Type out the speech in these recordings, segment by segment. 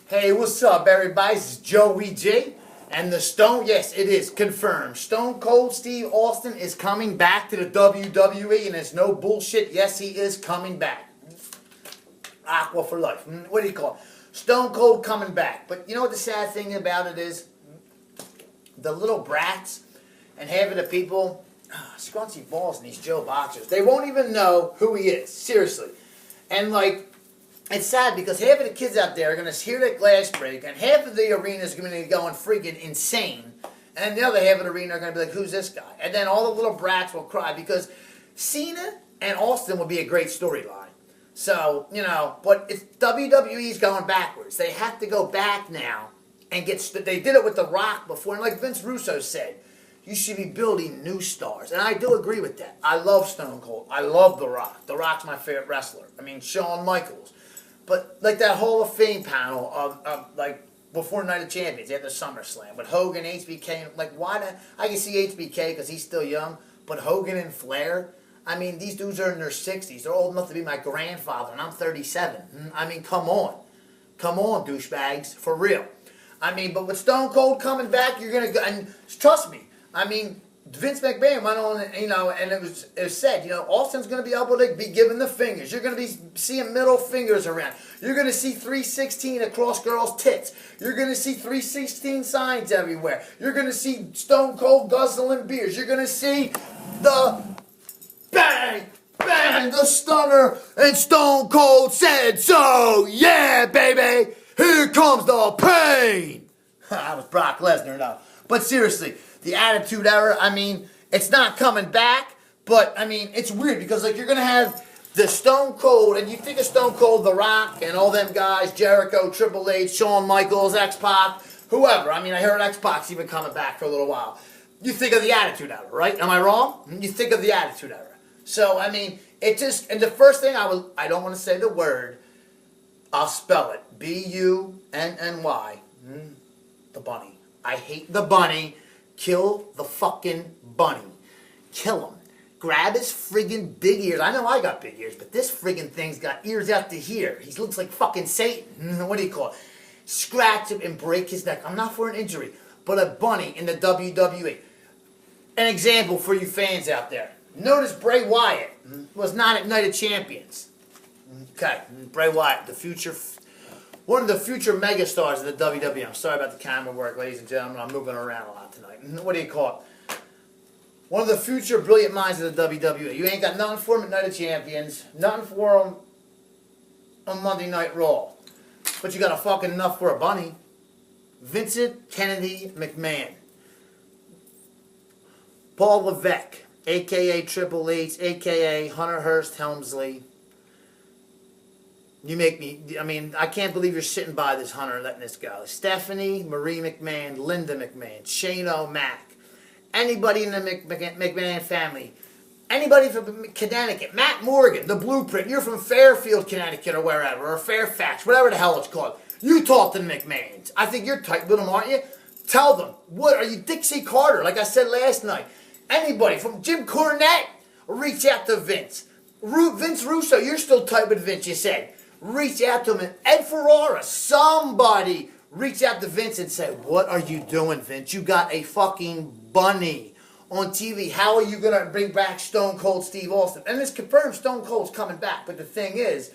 Hey, what's up, everybody? This is Joey G. And the Stone, yes, it is confirmed. Stone Cold Steve Austin is coming back to the WWE, and there's no bullshit. Yes, he is coming back. Aqua for life. What do you call it? Stone Cold coming back. But you know what the sad thing about it is? The little brats and half of the people, scrunchy balls in these Joe boxers, they won't even know who he is. Seriously. And like, it's sad because half of the kids out there are going to hear that glass break, and half of the arena is going to be going freaking insane, and the other half of the arena are going to be like, who's this guy? And then all the little brats will cry because Cena and Austin would be a great storyline. So, you know, but it's WWE's going backwards. They have to go back now and they did it with The Rock before, and like Vince Russo said, you should be building new stars. And I do agree with that. I love Stone Cold. I love The Rock. The Rock's my favorite wrestler. I mean, Shawn Michaels. But like that Hall of Fame panel of like before Night of Champions after SummerSlam with Hogan, HBK, like why not? I can see HBK because he's still young, but Hogan and Flair, I mean these dudes are in their 60s. They're old enough to be my grandfather, and I'm 37. I mean, come on, douchebags, for real. I mean, but with Stone Cold coming back, you're gonna go, and trust me. I mean, Vince McMahon went on, you know, and it was said, you know, Austin's going to be able to be given the fingers. You're going to be seeing middle fingers around. You're going to see 316 across girls' tits. You're going to see 316 signs everywhere. You're going to see Stone Cold guzzling beers. You're going to see the bang, bang, the stunner, and Stone Cold said so. Yeah, baby, here comes the pain. I was Brock Lesnar, no. But seriously, the Attitude Era, I mean, it's not coming back, but, I mean, it's weird because, like, you're going to have the Stone Cold, and you think of Stone Cold, The Rock, and all them guys, Jericho, Triple H, Shawn Michaels, X-Pac, whoever. I mean, I heard X-Pac's even coming back for a little while. You think of the Attitude Era, right? Am I wrong? You think of the Attitude Era. So, I mean, it just, and the first thing I don't want to say the word, I'll spell it, B-U-N-N-Y, the bunny. I hate the bunny. Kill the fucking bunny. Kill him. Grab his friggin' big ears. I know I got big ears, but this friggin' thing's got ears out to here. He looks like fucking Satan. What do you call it? Scratch him and break his neck. I'm not for an injury, but a bunny in the WWE. An example for you fans out there. Notice Bray Wyatt was not at Night of Champions. Okay, Bray Wyatt, the future... one of the future megastars of the WWE. I'm sorry about the camera work, ladies and gentlemen. I'm moving around a lot tonight. What do you call it? One of the future brilliant minds of the WWE. You ain't got nothing for him at Night of Champions. Nothing for him on Monday Night Raw. But you got a fucking enough for a bunny. Vincent Kennedy McMahon. Paul Levesque, a.k.a. Triple H, a.k.a. Hunter Hearst Helmsley. You make me, I mean, I can't believe you're sitting by this Hunter letting this go. Stephanie Marie McMahon, Linda McMahon, Shane O'Mac, anybody in the McMahon family, anybody from Connecticut, Matt Morgan, the Blueprint, you're from Fairfield, Connecticut or wherever, or Fairfax, whatever the hell it's called. You talk to the McMahons. I think you're tight with them, aren't you? Tell them. What, are you Dixie Carter, like I said last night? Anybody from Jim Cornette, reach out to Vince. Vince Russo, you're still tight with Vince, you said. Reach out to him, and Ed Ferrara, somebody reach out to Vince and say, what are you doing, Vince? You got a fucking bunny on TV. How are you going to bring back Stone Cold Steve Austin? And it's confirmed Stone Cold's coming back. But the thing is,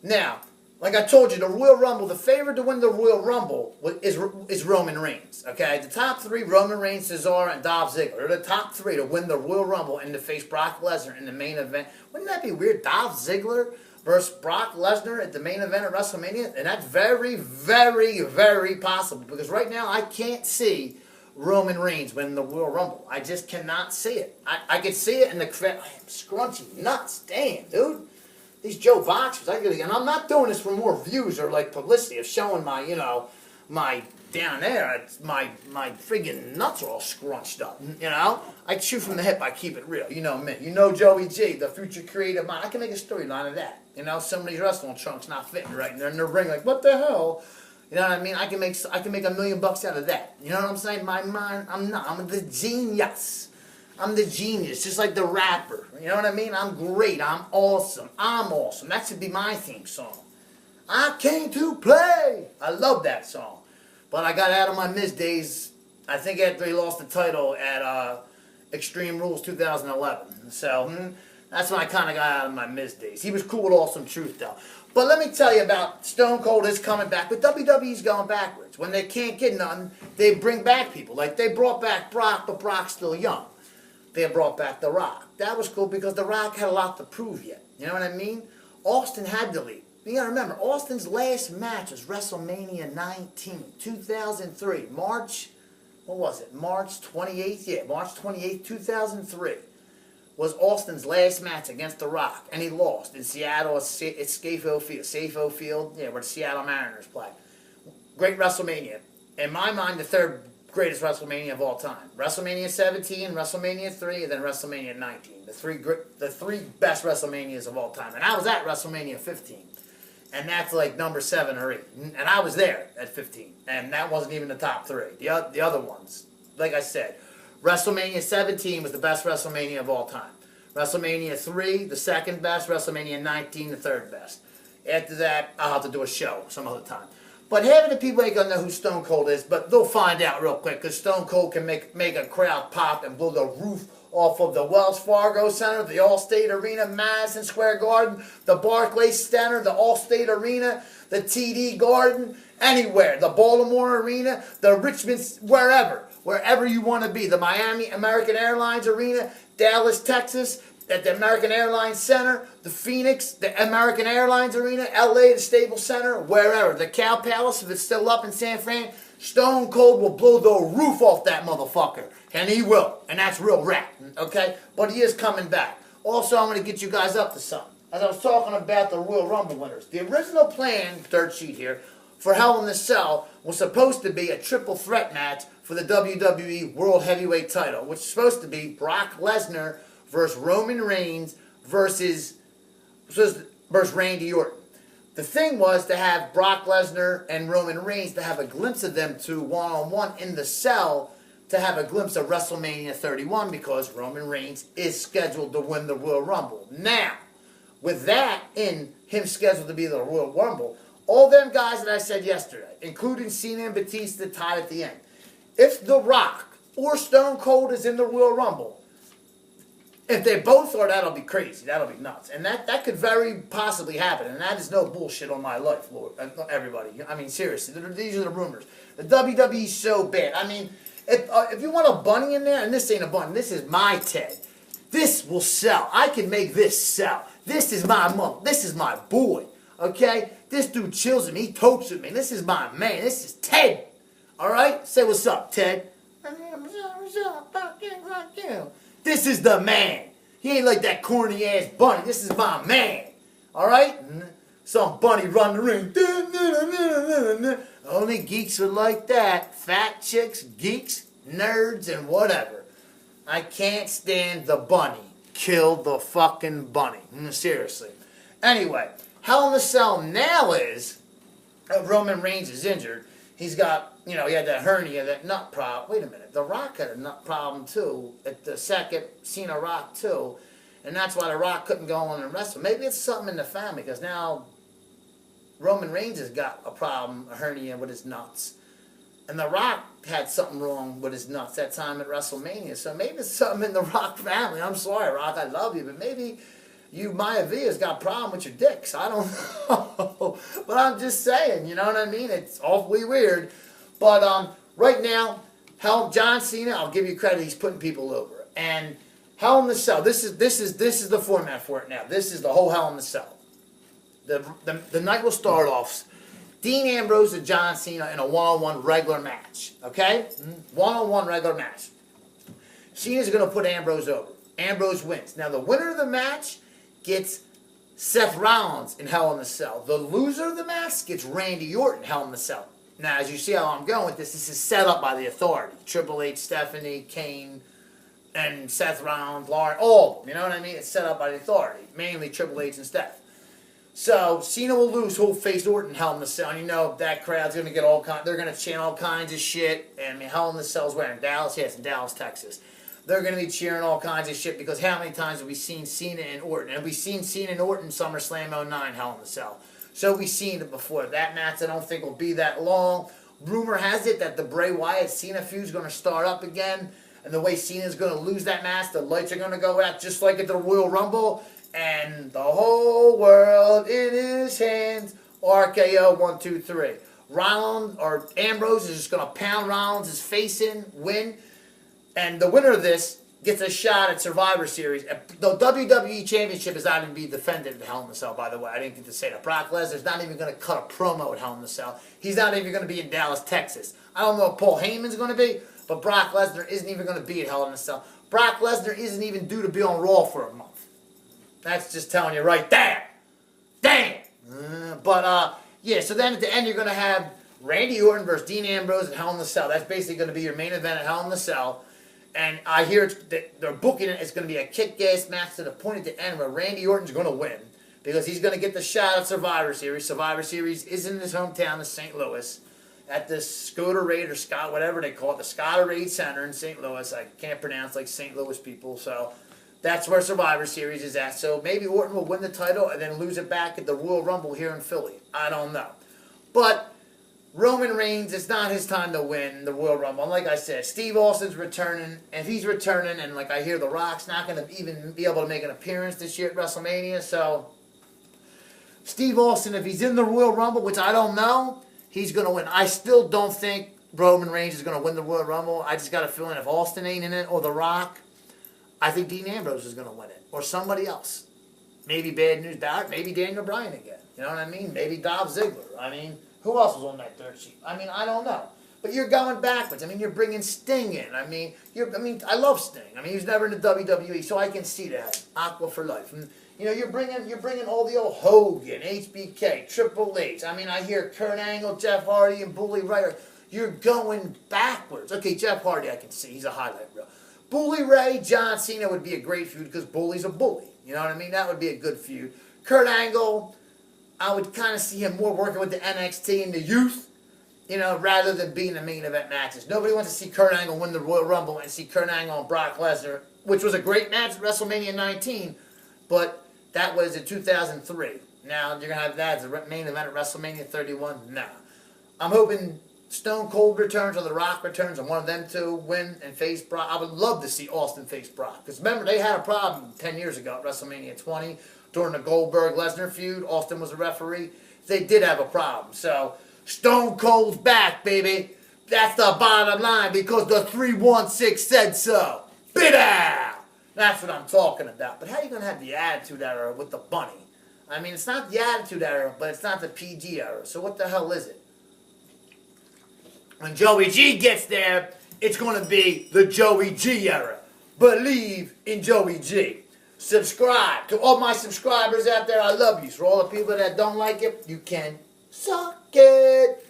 now, like I told you, the Royal Rumble, the favorite to win the Royal Rumble is Roman Reigns. Okay, the top three, Roman Reigns, Cesaro, and Dolph Ziggler, are the top three to win the Royal Rumble and to face Brock Lesnar in the main event. Wouldn't that be weird? Dolph Ziggler versus Brock Lesnar at the main event of WrestleMania? And that's very, very, very possible. Because right now, I can't see Roman Reigns winning the Royal Rumble. I just cannot see it. I can see it in the crowd. I am scrunchy nuts. Damn, dude. These Joe Boxers, and I'm not doing this for more views or like publicity of showing my, you know, my down there, my friggin' nuts are all scrunched up, you know? I shoot from the hip, I keep it real, you know me. You know Joey G, the future creative mind. I can make a storyline of that. You know, some of these wrestling trunks not fitting right, and they're in the ring like, what the hell? You know what I mean? I can make $1 million out of that. You know what I'm saying? My mind, I'm the genius. I'm the genius, just like the rapper. You know what I mean? I'm great. I'm awesome. I'm awesome. That should be my theme song. I came to play. I love that song. But I got out of my Miz days, I think after he lost the title at Extreme Rules 2011. So that's when I kind of got out of my Miz days. He was cool with Awesome Truth, though. But let me tell you about Stone Cold is coming back, but WWE's going backwards. When they can't get nothing, they bring back people. Like they brought back Brock, but Brock's still young. They brought back The Rock. That was cool because The Rock had a lot to prove yet. You know what I mean? Austin had to leave. You gotta remember, Austin's last match was WrestleMania 19, 2003. March 28th? Yeah, March 28th, 2003 was Austin's last match against The Rock. And he lost in Seattle at Safeco Field, yeah, where the Seattle Mariners play. Great WrestleMania. In my mind, the third greatest WrestleMania of all time. WrestleMania 17, WrestleMania 3, and then WrestleMania 19. The three best WrestleManias of all time. And I was at WrestleMania 15. And that's like number 7 or 8. And I was there at 15. And that wasn't even the top 3. The other ones, like I said, WrestleMania 17 was the best WrestleMania of all time. WrestleMania 3, the second best. WrestleMania 19, the third best. After that, I'll have to do a show some other time. But half of the people ain't going to know who Stone Cold is, but they'll find out real quick, because Stone Cold can make a crowd pop and blow the roof off of the Wells Fargo Center, the Allstate Arena, Madison Square Garden, the Barclays Center, the Allstate Arena, the TD Garden, anywhere, the Baltimore Arena, the Richmond, wherever you want to be, the Miami American Airlines Arena, Dallas, Texas, at the American Airlines Center, the Phoenix, the American Airlines Arena, LA, the Staples Center, wherever. The Cow Palace, if it's still up in San Fran, Stone Cold will blow the roof off that motherfucker. And he will. And that's real rap, okay? But he is coming back. Also, I'm going to get you guys up to something. As I was talking about the Royal Rumble winners, the original plan, third sheet here, for Hell in the Cell was supposed to be a triple threat match for the WWE World Heavyweight title, which is supposed to be Brock Lesnar versus Roman Reigns versus Randy Orton. The thing was to have Brock Lesnar and Roman Reigns, to have a glimpse of them two one-on-one in the cell, to have a glimpse of WrestleMania 31, because Roman Reigns is scheduled to win the Royal Rumble. Now, with that in him scheduled to be the Royal Rumble, all them guys that I said yesterday, including Cena and Batista, tied at the end. If The Rock or Stone Cold is in the Royal Rumble, if they both are, that'll be crazy. That'll be nuts. And that could very possibly happen. And that is no bullshit on my life, Lord. Everybody. I mean, seriously. These are the rumors. The WWE's so bad. I mean, if you want a bunny in there, and this ain't a bunny, this is my Ted. This will sell. I can make this sell. This is my mom. This is my boy. Okay? This dude chills with me. He tokes with me. This is my man. This is Ted. All right? Say what's up, Ted. What's up? Fuck you. This is the man. He ain't like that corny ass bunny. This is my man. Alright? Some bunny run the ring. Only geeks are like that. Fat chicks, geeks, nerds, and whatever. I can't stand the bunny. Kill the fucking bunny. Seriously. Anyway, Hell in the Cell now is, Roman Reigns is injured. He's got, he had that hernia, that nut problem. Wait a minute. The Rock had a nut problem, too, at the second Cena Rock, too. And that's why The Rock couldn't go on and wrestle. Maybe it's something in the family, because now Roman Reigns has got a problem, a hernia with his nuts. And The Rock had something wrong with his nuts that time at WrestleMania. So maybe it's something in the Rock family. I'm sorry, Rock, I love you, but maybe you, Maya Via's got a problem with your dicks. I don't know. But I'm just saying, you know what I mean? It's awfully weird. But right now, John Cena, I'll give you credit, he's putting people over. And Hell in the Cell, this is the format for it now. This is the whole Hell in the Cell. The night will start off Dean Ambrose and John Cena in a one-on-one regular match. Okay? One-on-one regular match. Cena's going to put Ambrose over. Ambrose wins. Now, the winner of the match gets Seth Rollins in Hell in the Cell. The loser of the match gets Randy Orton in Hell in the Cell. Now, as you see how I'm going with this is set up by the Authority. Triple H, Stephanie, Kane, and Seth Rollins, Lauren, all of them. You know what I mean? It's set up by the Authority. Mainly Triple H and Steph. So, Cena will lose, who'll face Orton in Hell in the Cell. And you know that crowd's going to get they're going to chant all kinds of shit. And I mean, Hell in the Cell's where? In Dallas? Yes, in Dallas, Texas. They're going to be cheering all kinds of shit, because how many times have we seen Cena and Orton? And we've seen Cena and Orton SummerSlam 09, Hell in the Cell. So we've seen it before. That match I don't think will be that long. Rumor has it that the Bray Wyatt Cena feud is going to start up again. And the way Cena's going to lose that match, the lights are going to go out just like at the Royal Rumble. And the whole world in his hands. RKO 1, 2, 3. Rollins or Ambrose is just going to pound Rollins' face in, win. And the winner of this gets a shot at Survivor Series. The WWE Championship is not even being defended at Hell in a Cell, by the way. I didn't get to say that. Brock Lesnar's not even going to cut a promo at Hell in a Cell. He's not even going to be in Dallas, Texas. I don't know if Paul Heyman's going to be, but Brock Lesnar isn't even going to be at Hell in a Cell. Brock Lesnar isn't even due to be on Raw for a month. That's just telling you right there. Damn! Yeah, so then at the end you're going to have Randy Orton versus Dean Ambrose at Hell in a Cell. That's basically going to be your main event at Hell in a Cell. And I hear they're booking it. It's going to be a kick-ass match to the point at the end where Randy Orton's going to win because he's going to get the shot at Survivor Series. Survivor Series is in his hometown of St. Louis at the Scotterade or Scott, whatever they call it, the Scotterade Center in St. Louis. I can't pronounce like St. Louis people, so that's where Survivor Series is at. So maybe Orton will win the title and then lose it back at the Royal Rumble here in Philly. I don't know. But Roman Reigns, it's not his time to win the Royal Rumble. And like I said, Steve Austin's returning. And if he's returning, and like I hear The Rock's not going to even be able to make an appearance this year at WrestleMania. So, Steve Austin, if he's in the Royal Rumble, which I don't know, he's going to win. I still don't think Roman Reigns is going to win the Royal Rumble. I just got a feeling if Austin ain't in it, or The Rock, I think Dean Ambrose is going to win it. Or somebody else. Maybe Bad News Barrett. Maybe Daniel Bryan again. You know what I mean? Maybe Dolph Ziggler. I mean, who else was on that dirt sheet? I mean, I don't know. But you're going backwards. I mean, you're bringing Sting in. I mean, I love Sting. I mean, he's never in the WWE, so I can see that. Aqua for life. And, you know, you're bringing all the old Hogan, HBK, Triple H. I mean, I hear Kurt Angle, Jeff Hardy, and Bully Ray. You're going backwards. Okay, Jeff Hardy, I can see. He's a highlight reel. Bully Ray, John Cena would be a great feud because Bully's a bully. You know what I mean? That would be a good feud. Kurt Angle, I would kind of see him more working with the NXT and the youth, you know, rather than being the main event matches. Nobody wants to see Kurt Angle win the Royal Rumble and see Kurt Angle and Brock Lesnar, which was a great match at WrestleMania 19, but that was in 2003. Now you're going to have that as a main event at WrestleMania 31? Nah. I'm hoping Stone Cold returns or The Rock returns and one of them two win and face Brock. I would love to see Austin face Brock. Because remember, they had a problem 10 years ago at WrestleMania 20 during the Goldberg-Lesnar feud. Austin was a referee. They did have a problem. So, Stone Cold's back, baby. That's the bottom line because the 316 said so. Bidow! That's what I'm talking about. But how are you going to have the Attitude Era with the bunny? I mean, it's not the Attitude Era, but it's not the PG Era. So what the hell is it? When Joey G gets there, it's going to be the Joey G Era. Believe in Joey G. Subscribe. To all my subscribers out there, I love you. For all the people that don't like it, you can suck it.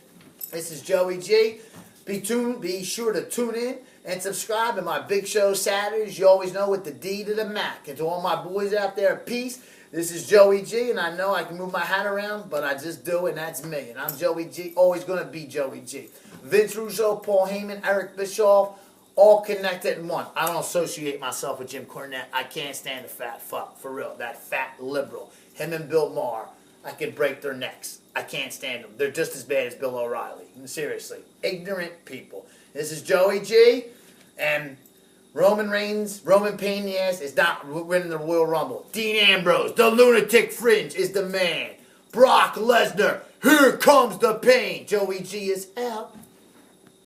This is Joey G. Be sure to tune in and subscribe to my Big Show Saturdays. You always know with the D to the Mac. And to all my boys out there, peace. This is Joey G, and I know I can move my hat around, but I just do it, and that's me. And I'm Joey G, always going to be Joey G. Vince Russo, Paul Heyman, Eric Bischoff, all connected in one. I don't associate myself with Jim Cornette. I can't stand a fat fuck, for real. That fat liberal. Him and Bill Maher. I could break their necks. I can't stand them. They're just as bad as Bill O'Reilly. Seriously. Ignorant people. This is Joey G, and Roman Reigns, Roman Pain in the ass is not winning the Royal Rumble. Dean Ambrose, the lunatic fringe, is the man. Brock Lesnar, here comes the pain. Joey G is out.